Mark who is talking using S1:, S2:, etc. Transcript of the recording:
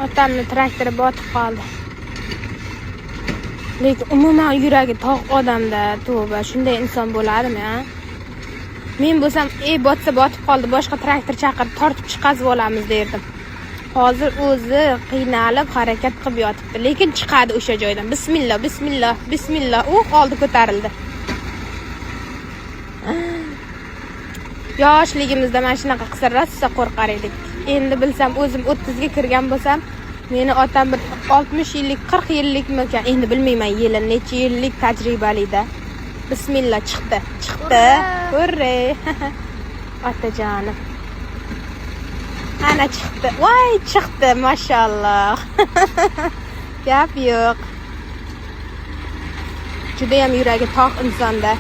S1: Otamni traktori botib qoldi. Lekin umuman yuragi tog' odamda, tavba, shunday inson bo'ladimi, ha? Men bo'lsam, botsa botib qoldi, boshqa traktor chaqirib tortib chiqazib olamiz derdim. Hozir o'zi qiynalib harakat qilib yotibdi, lekin chiqadi o'sha joydan. Bismillah, bismillah, bismillah. Oldi ko'tarildi. Yoshligimizda mana shunaqa qilsa rosa qo'rqar edik. Endi bilsam, o'zim 30 ga kirgan bo'lsam, meni otam bir 60 yillik, 40 yillikmi ekan, endi bilmayman yili necha yillik tajribalida. Bismillah, chiqdi. Hurre. Otajonim. Ana chiqdi. Voy, chiqdi, mashalloh. Gap yo'q. Juda ham yuragi tog' insonda.